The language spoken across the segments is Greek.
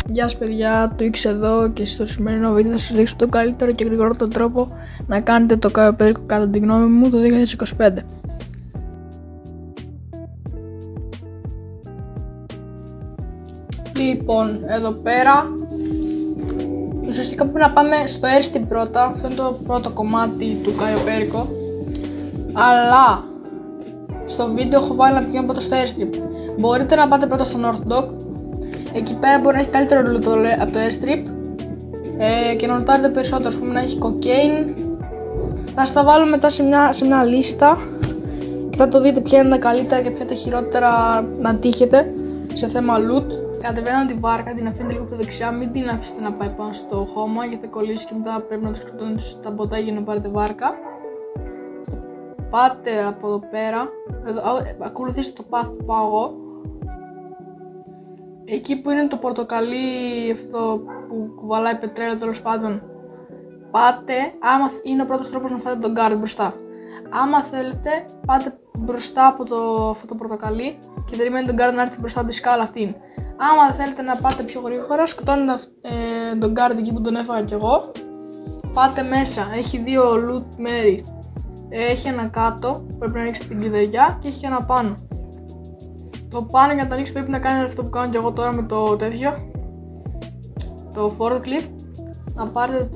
Γεια σας παιδιά, το X εδώ και στο σημερινό βίντεο θα σας δείξω τον καλύτερο και γρηγορότερο τρόπο να κάνετε το Caio Perico κατά τη γνώμη μου το 2025. Λοιπόν, εδώ πέρα ουσιαστικά πρέπει να πάμε στο Airstrip πρώτα. Αυτό είναι το πρώτο κομμάτι του Caio Perico, αλλά στο βίντεο έχω βάλει να πηγαίνω πρώτα στο Airstrip. Μπορείτε να πάτε πρώτα στο North Dock. Εκεί πέρα μπορεί να έχει καλύτερο loot από το Airstrip και να ρωτάρετε περισσότερο, ας πούμε να έχει cocaine. Θα σας τα βάλω μετά σε μια λίστα και θα το δείτε ποια είναι τα καλύτερα και ποια τα χειρότερα να τύχετε σε θέμα loot. Κατεβαίνετε τη βάρκα, την αφήνετε λίγο πιο δεξιά, μην την αφήσετε να πάει πάνω στο χώμα γιατί θα κολλήσει και μετά πρέπει να τους σκοτώνετε στα ποτά για να πάρετε βάρκα. Πάτε από εδώ πέρα, ακολουθήστε το path που πάω εγώ. Εκεί που είναι το πορτοκαλί, αυτό που κουβαλάει πετρέλαιο τέλος πάντων, πάτε, άμα είναι ο πρώτος τρόπος να φάτε τον guard μπροστά. Άμα θέλετε, πάτε μπροστά από αυτό το πορτοκαλί και περιμένετε τον guard να έρθει μπροστά από τη σκάλα αυτήν. Άμα θέλετε να πάτε πιο γρήγορα, σκοτώνετε τον guard εκεί που τον έφαγα κι εγώ. Πάτε μέσα, έχει δύο loot μέρη. Έχει ένα κάτω, πρέπει να ρίξετε την κλειδαριά και έχει ένα πάνω. Το πάνω για να το ανοίξει πρέπει να κάνετε αυτό που κάνω και εγώ τώρα με το τέτοιο, το forklift. Να πάρετε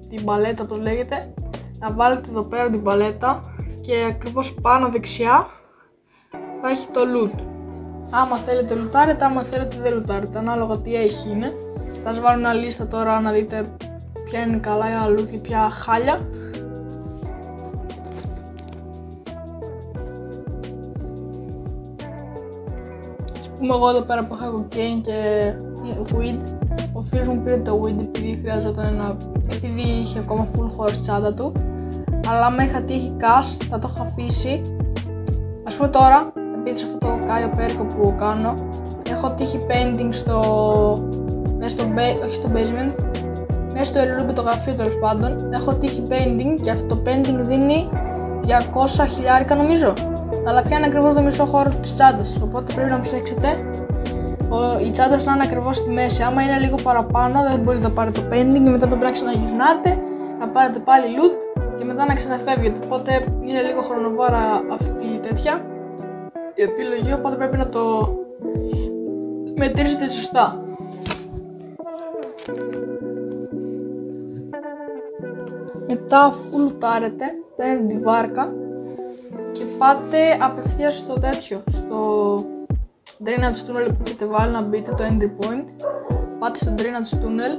την παλέτα όπως λέγεται, να βάλετε εδώ πέρα την παλέτα και ακριβώς πάνω δεξιά θα έχει το loot. Άμα θέλετε λουτάρετε, άμα θέλετε δεν λουτάρετε, ανάλογα τι έχει είναι. Θα σας βάλω μια λίστα τώρα να δείτε ποια είναι καλά για loot και ποια χάλια. Πούμε εγώ εδώ πέρα που είχα cocaine και weed, ο φίλος μου πήρε το weed επειδή είχε ακόμα full χώρο στη τσάντα του, αλλά άμα είχα τύχει cash θα το είχα αφήσει. Ας πούμε τώρα, επειδή σε αυτό το Caio Perico που κάνω, έχω τύχει painting όχι στο basement, μέσα στο LLB το γραφείο τέλος πάντων, έχω τύχει painting και αυτό το painting δίνει 200 χιλιάρικα νομίζω. Αλλά πιάνει ακριβώς το μισό χώρο της τσάντας, οπότε πρέπει να προσέξετε η τσάντα να είναι ακριβώς στη μέση. Άμα είναι λίγο παραπάνω δεν μπορείτε να πάρετε το painting και μετά πρέπει να ξαναγυρνάτε, να πάρετε πάλι loot και μετά να ξαναφεύγετε. Οπότε είναι λίγο χρονοβόρα αυτή η τέτοια η επιλογή, οπότε πρέπει να το μετρήσετε σωστά. Μετά αφού λουτάρετε, παίρνετε τη βάρκα και πάτε απευθείας στο τέτοιο, στο drainage tunnel που έχετε βάλει να μπείτε το entry point. Πάτε στο drainage tunnel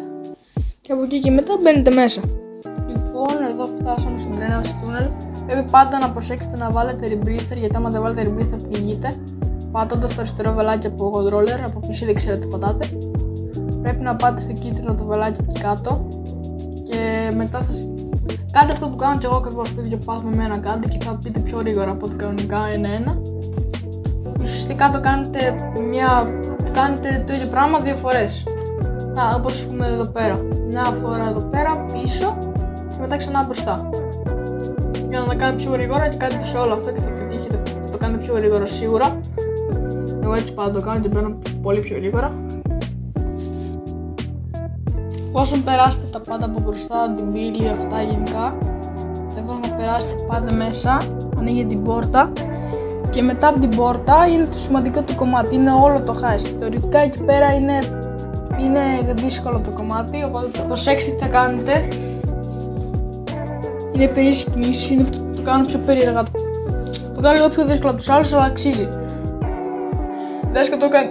και από εκεί και μετά μπαίνετε μέσα. Λοιπόν, εδώ φτάσαμε στο drainage tunnel. Πρέπει πάντα να προσέξετε να βάλετε rebreather, γιατί άμα δεν βάλετε rebreather πληγείτε. Πατώντας το αριστερό βελάκι από controller, από πίσω δεν ξέρετε τι πατάτε. Πρέπει να πάτε στο κίτρινο το βελάκι εκεί κάτω και μετά θα κάντε αυτό που κάνω και εγώ ακριβώς το ίδιο path με μένα κάντε και θα πείτε πιο γρήγορα από ό,τι κανονικά ένα-ένα. Ουσιαστικά κάνετε το ίδιο πράγμα δύο φορές. Όπως ας πούμε εδώ πέρα. Μια φορά εδώ πέρα, πίσω και μετά ξανά μπροστά. Για να τα κάνετε πιο γρήγορα και κάνετε σε όλο αυτό και θα πετύχετε, θα το κάνετε πιο γρήγορα σίγουρα. Εγώ έτσι πάντα το κάνω και μπαίνω πολύ πιο γρήγορα. Εφόσον περάσετε τα πάντα από μπροστά, την πύλη, αυτά γενικά, εφόσον να περάσετε πάτε μέσα, ανοίγετε την πόρτα και μετά από την πόρτα είναι το σημαντικό του κομμάτι, είναι όλο το χάσι. Θεωρητικά εκεί πέρα είναι δύσκολο το κομμάτι, οπότε προσέξτε τι θα κάνετε. Είναι περίεργες κινήσεις, το κάνω πιο περίεργα. Το κάνω λίγο πιο δύσκολο από τους άλλους, αλλά αξίζει.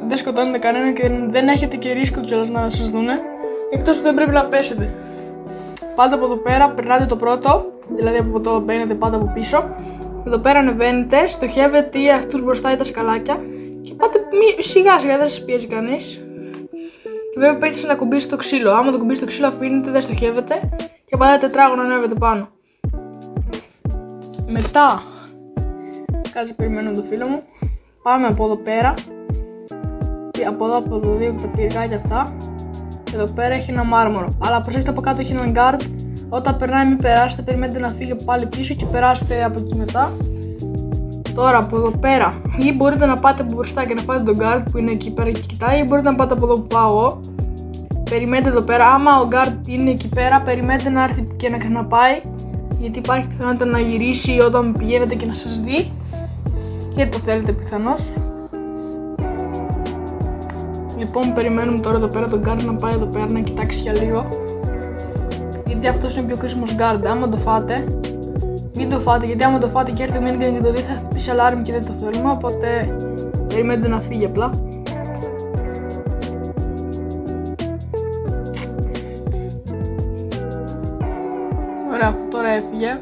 Δεν σκοτώνετε κανένα και δεν έχετε και ρίσκο κιόλας να σας δούνε. Εκτός ότι δεν πρέπει να πέσετε. Πάτε από εδώ πέρα, περνάτε το πρώτο, δηλαδή από εδώ μπαίνετε πάντα από πίσω. Εδώ πέρα ανεβαίνετε, στοχεύετε ή αυτούς μπροστά ή τα σκαλάκια και πάτε σιγά σιγά, δεν σας πιέζει κανείς. Και βέβαια παίξτε να κουμπίσετε το ξύλο. Άμα το κουμπίσετε το ξύλο, αφήνετε, δεν στοχεύετε και πάτε τετράγωνο ανέβετε πάνω. Μετά, κάτσε περιμένω τον φίλο μου. Πάμε από εδώ πέρα, από το δύο τα πυρκάκια αυτά. Εδώ πέρα έχει ένα μάρμαρο, αλλά προσέξτε από κάτω έχει έναν guard. Όταν περνάει μην περάσετε, περιμένετε να φύγει πάλι πίσω και περάσετε από εκεί μετά. Τώρα από εδώ πέρα Ή μπορείτε να πάτε από μπροστά και να πάτε τον guard που είναι εκεί πέρα και κοιτάει, ή μπορείτε να πάτε από εδώ που πάω εγώ. Περιμένετε εδώ πέρα, άμα ο guard είναι εκεί πέρα, περιμένετε να έρθει και να ξαναπάει, γιατί υπάρχει πιθανότητα να γυρίσει όταν πηγαίνετε και να σας δει. Και το θέλετε πιθανώς. Λοιπόν, περιμένουμε τώρα εδώ πέρα τον guard να πάει εδώ πέρα να κοιτάξει για λίγο, γιατί αυτός είναι ο πιο κρίσιμος guard. Άμα το φάτε, μην το φάτε, γιατί άμα το φάτε και έρθει ο minigun και το δει, θα χτυπήσει alarm και δεν το θέλουμε, οπότε περιμένετε να φύγει απλά. Ωραία, αφού τώρα έφυγε,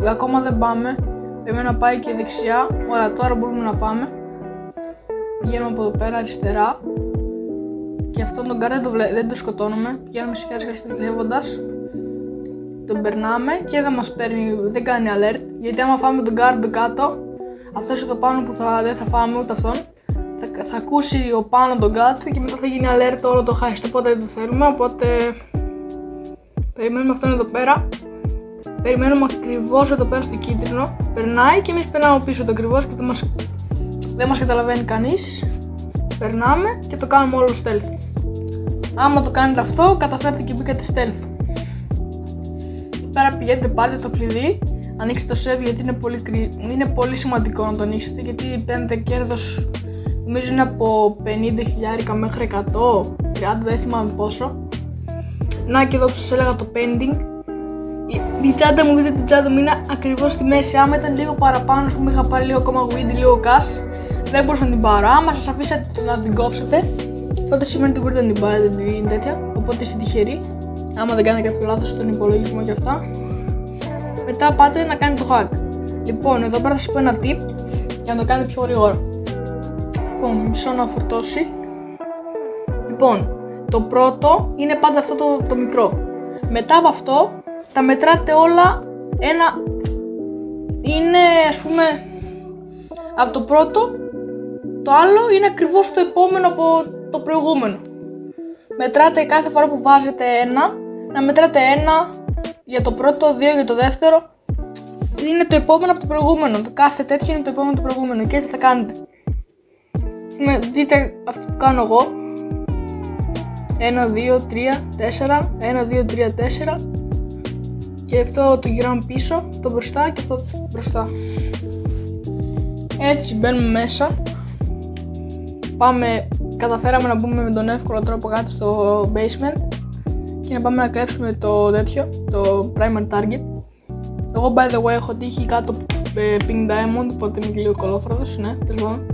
ακόμα δεν πάμε, πρέπει να πάει και δεξιά. Ωραία, τώρα μπορούμε να πάμε. Πηγαίνουμε από εδώ πέρα αριστερά και αυτόν τον guard δεν το σκοτώνουμε, πηγαίνουμε σιγά σιγά στοχεύοντας. Τον περνάμε και δεν μας παίρνει, δεν κάνει alert, γιατί άμα φάμε τον guard κάτω, αυτός εδώ πάνω που δεν θα φάμε ούτε αυτόν, θα ακούσει ο πάνω τον guard και μετά θα γίνει alert όλο το heist, οπότε δεν το θέλουμε, οπότε περιμένουμε αυτόν εδώ πέρα. Περιμένουμε ακριβώς εδώ πέρα στο κίτρινο, περνάει και εμείς περνάμε πίσω το ακριβώς και δεν μας καταλαβαίνει κανείς. Περνάμε και το κάνουμε όλο stealth. Άμα το κάνετε αυτό, καταφέρετε και μπήκατε stealth. Πέρα πηγαίνετε, πάρτε το κλειδί, ανοίξτε το save, γιατί είναι πολύ σημαντικό να το ανοίξετε, γιατί παίρνετε κέρδος, νομίζω είναι από 50.000 μέχρι 100, 30, δεν θυμάμαι πόσο. Να και εδώ που σας έλεγα το pending. Η τσάντα μου, δείτε την τσάντα μου είναι ακριβώς στη μέση. Άμα ήταν λίγο παραπάνω, ας πούμε είχα πάρει λίγο ακόμα weed, λίγο cash, δεν μπορούσα να την πάρω. Άμα σας αφήσατε να την κόψετε, τότε σημαίνει ότι μπορείτε να την πάρετε την τέτοια, οπότε είστε τυχεροί. Άμα δεν κάνετε κάποιο λάθος στον υπολογισμό και αυτά. Μετά πάτε να κάνετε το hack. Λοιπόν, εδώ πέρα θα σας πω ένα tip για να το κάνετε πιο γρήγορα. Λοιπόν, μισό να φορτώσει. Λοιπόν, το πρώτο είναι πάντα αυτό το μικρό. Μετά από αυτό τα μετράτε όλα ένα. Είναι, ας πούμε, από το πρώτο, το άλλο είναι ακριβώς το επόμενο από το προηγούμενο. Μετράτε κάθε φορά που βάζετε ένα, να μετράτε ένα για το πρώτο, δύο για το δεύτερο. Είναι το επόμενο από το προηγούμενο. Το κάθε τέτοιο είναι το επόμενο από το προηγούμενο και έτσι θα κάνετε. Δείτε αυτό που κάνω εγώ. 1, 2, 3, 4. 1, 2, 3, 4. Και αυτό το γυράμε πίσω, αυτό μπροστά και αυτό μπροστά. Έτσι μπαίνουμε μέσα. Καταφέραμε να μπούμε με τον εύκολο τρόπο κάτω στο basement και να πάμε να κλέψουμε το τέτοιο, το primary target. Εγώ by the way έχω τύχει κάτω pink diamond, οπότε είναι και λίγο κολόφραδος, ναι, τέλος πάντων.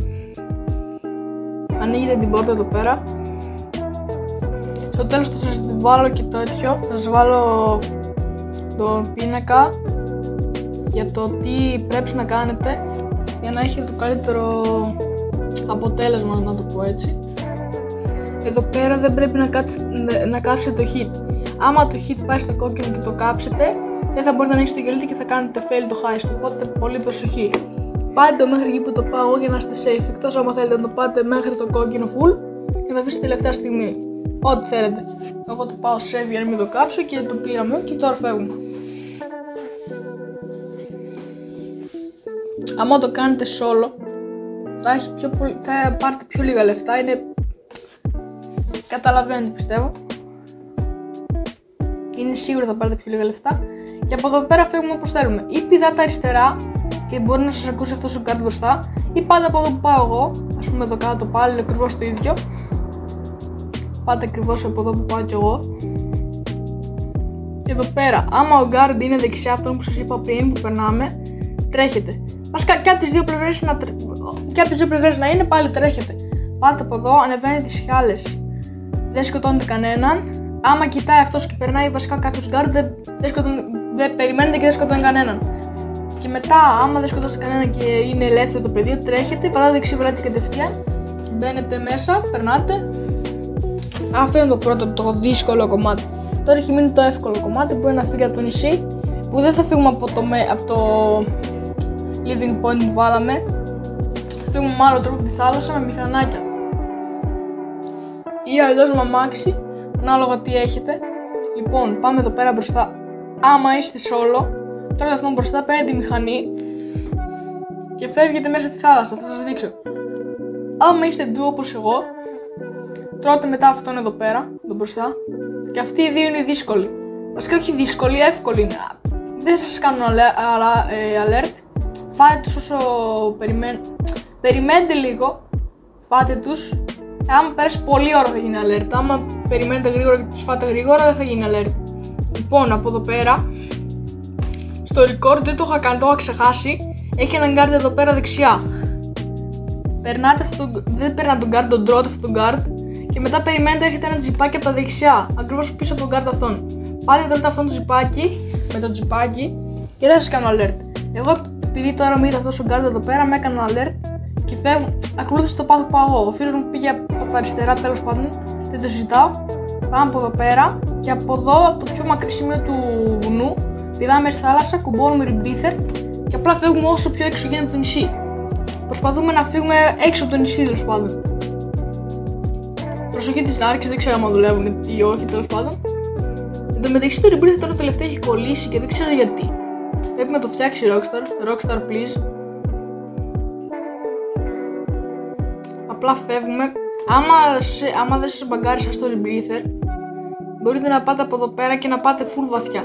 Ανοίγετε την πόρτα εδώ πέρα. Στο τέλος θα σας βάλω και το τέτοιο, θα σας βάλω τον πίνακα για το τι πρέπει να κάνετε για να έχετε το καλύτερο αποτέλεσμα, να το πω έτσι. Εδώ πέρα δεν πρέπει να κάψετε το hit. Άμα το hit πάει στο κόκκινο και το κάψετε, δεν θα μπορείτε να ανοίξετε το γελί και θα κάνετε fail το heist, οπότε πολύ προσοχή. Πάτε το μέχρι εκεί που το πάω για να είστε safe, εκτός άμα θέλετε να το πάτε μέχρι το κόκκινο full και να αφήσετε τελευταία στιγμή. Ό,τι θέλετε. Εγώ το πάω save για να μην το κάψω και το πήραμε και τώρα φεύγουμε. Άμα το κάνετε solo, θα πάρετε πιο λίγα λεφτά, καταλαβαίνετε πιστεύω. Είναι σίγουρο θα πάρετε πιο λίγα λεφτά. Και από εδώ πέρα φεύγουμε όπως θέλουμε. Ή πηδάτε αριστερά και μπορεί να σας ακούσει αυτός ο κάτι μπροστά, ή πάτε από εδώ που πάω εγώ, ας πούμε εδώ κάτω πάλι είναι ακριβώς το ίδιο. Πάτε ακριβώς από εδώ που πάω κι εγώ. Και εδώ πέρα, άμα ο guard είναι δεξιά, αυτό που σας είπα πριν που περνάμε, τρέχετε. Βασικά και από τις δύο πλευρές να είναι, πάλι τρέχετε. Πάτε από εδώ, ανεβαίνετε τις σκάλες. Δεν σκοτώνετε κανέναν. Άμα κοιτάει αυτός και περνάει βασικά κάποιος guard, δεν περιμένετε και δεν σκοτώνει κανέναν. Και μετά, άμα δεν σκοτώσετε κανέναν και είναι ελεύθερο το πεδίο, τρέχετε, πατάτε δεξί βράδυ κατευθείαν, μπαίνετε μέσα, περνάτε. Αυτό είναι το πρώτο, το δύσκολο κομμάτι. Τώρα έχει μείνει το εύκολο κομμάτι που είναι να φύγει από το νησί, που δεν θα φύγουμε από το living point που βάλαμε. Θα φύγουμε με άλλο τρόπο από τη θάλασσα με μηχανάκια. Ή αλλιώς με αμάξι, ανάλογα τι έχετε. Λοιπόν, πάμε εδώ πέρα μπροστά. Άμα είστε solo, τώρα αυτό μπροστά παίρνετε τη μηχανή και φεύγετε μέσα στη θάλασσα. Θα σας δείξω. Άμα είστε ντου όπως εγώ, τρώτε μετά αυτόν εδώ πέρα, τον μπροστά, και αυτοί οι δύο είναι δύσκολοι. Βασικά όχι δύσκολοι, εύκολοι είναι. Δεν σας κάνουν alert. Φάτε τους όσο περιμένετε λίγο. Φάτε τους. Άμα πέρασε πολύ ώρα θα γίνει alert. Άμα περιμένετε γρήγορα και τους φάτε γρήγορα δεν θα γίνει alert. Λοιπόν, από εδώ πέρα, στο record δεν το είχα κάνει, το είχα ξεχάσει. Έχει έναν guard εδώ πέρα δεξιά. Δεν περνάτε τον guard, τον τρώτε αυτόν τον guard. Και μετά περιμένετε, έρχεται ένα τζιπάκι από τα δεξιά. Ακριβώς πίσω από τον guard αυτόν. Πάτε τρώτε αυτό το τζιπάκι, με το τζιπάκι, και δεν σας κάνω alert. Εγώ επειδή τώρα μου είδα αυτό ο guard εδώ πέρα, με έκανε alert και φεύγω. Ακολούθησε το πάθο που πάω εγώ. Ο φίλος μου πήγε από τα αριστερά, τέλος πάντων, δεν το συζητάω. Πάμε από εδώ πέρα και από εδώ, από το πιο μακρύ σημείο του βουνού, πηδάμε στη θάλασσα, κουμπώνουμε rebreather και απλά φεύγουμε όσο πιο έξω γίνεται από το νησί. Προσπαθούμε να φύγουμε έξω από το νησί, τέλος πάντων. Προσοχή της νάρκης, δεν ξέρω αν δουλεύουν ή όχι, τέλος πάντων. Εν τω μεταξύ το rebreather τώρα τελευταία έχει κολλήσει και δεν ξέρω γιατί. Πρέπει να το φτιάξει η Rockstar please. Απλά φεύγουμε. Άμα δεν σας μπαγκάρει σας το rebreather, μπορείτε να πάτε από εδώ πέρα και να πάτε full βαθιά.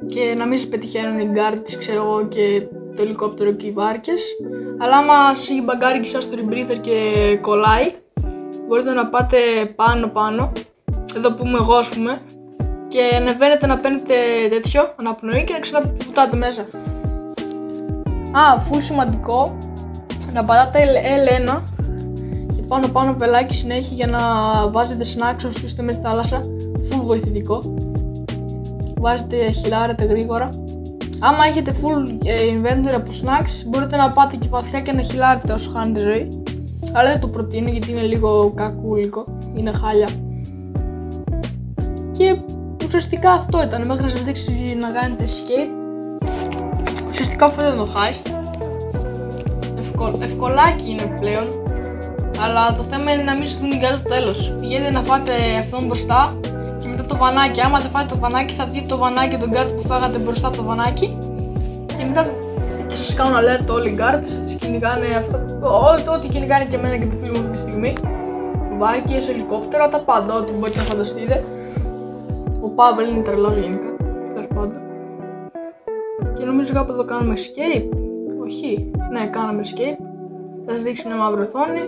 Και να μην σας πετυχαίνουν οι guards, ξέρω εγώ, και το ελικόπτερο και οι βάρκες. Αλλά άμα σας έχει μπαγκάρει και σας το rebreather και κολλάει, μπορείτε να πάτε πάνω, εδώ που είμαι εγώ ας πούμε, και ανεβαίνετε να παίρνετε τέτοιο αναπνοή και να ξαναφουτάτε μέσα. Αφού σημαντικό να πατάτε L1 και πάνω βελάκι συνέχεια για να βάζετε snacks όσο είστε μέσα στη θάλασσα. Full βοηθητικό. Βάζετε, χυλάρετε γρήγορα. Άμα έχετε full inventory από snacks, μπορείτε να πάτε και βαθιά και να χυλάρετε όσο χάνετε ζωή. Αλλά δεν το προτείνω γιατί είναι λίγο κακούλικο, είναι χάλια. Και ουσιαστικά αυτό ήταν, μέχρι να σας δείξει να κάνετε escape. Ουσιαστικά αυτό ήταν το heist. Ευκολάκι είναι πλέον. Αλλά το θέμα είναι να μην σας δουν το τέλος. Πηγαίνετε να φάτε αυτόν μπροστά και μετά το βανάκι. Άμα δεν φάτε το βανάκι θα δείτε το βανάκι τον guard που φάγατε μπροστά από το βανάκι. Και μετά θα σας κάνουν alert όλοι οι guards. Σας κυνηγάνε αυτό. Ό,τι κυνηγάνε και εμένα και το φίλο μου αυτή τη στιγμή. Βάρκες, ελικόπτερα, τα πάντα, ό,τι μπορείτε να φανταστείτε. Ο Παύλ είναι τρελός γενικά, τέλος πάντων. Και νομίζω κάπου εδώ κάνουμε escape. Όχι, ναι, κάναμε escape. Θα σας δείξω μια μαύρη οθόνη.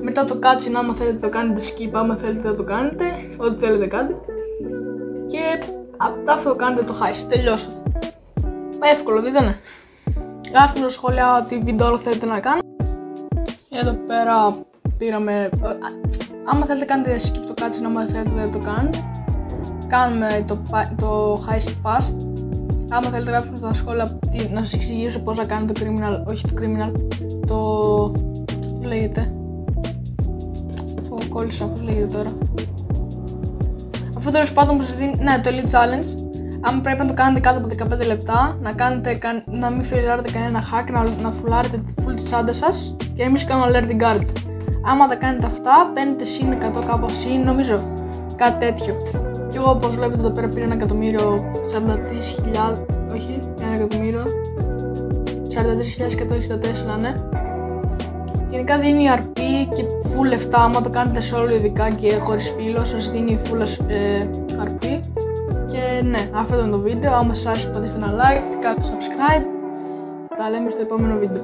Μετά το cutscene, άμα θέλετε το κάνετε skip, άμα θέλετε να το κάνετε. Ό,τι θέλετε κάντε. Και αυτό το κάνετε το heist, τελειώσατε. Εύκολο, δεν ήτανε. Γράψτε στα σχόλια τι βίντεο θέλετε να κάνω. Εδώ πέρα πήραμε. Άμα θέλετε κάνετε skip το cutscene, άμα θέλετε δεν το κάνετε. Κάνουμε το heist past. Άμα θέλετε γράψτε στα σχόλια να σας εξηγήσω πώς να κάνετε το criminal, όχι το criminal, πώς λέγεται. Το κόλλησα, πώς λέγεται τώρα. Αυτό τέλος πάντων που σας δίνει, ναι, το Elite Challenge. Άμα πρέπει να το κάνετε κάτω από 15 λεπτά, να μην φυλάρετε κανένα hack, να φουλάρετε τη full της τσάντας σας και να μην σας κάνουν alert guard. Άμα τα κάνετε αυτά, παίρνετε συν 100 κάπου συν, νομίζω, κάτι τέτοιο. Και εγώ όπως βλέπετε εδώ πέρα πήρα 1.043.000, όχι, 1.043.164, ναι. Γενικά δίνει RP και full λεφτά, άμα το κάνετε solo ειδικά και χωρίς φίλο, σας δίνει full RP. Και ναι, αυτό ήταν το βίντεο, άμα σας άρεσε πατήστε ένα like, κάντε subscribe, τα λέμε στο επόμενο βίντεο.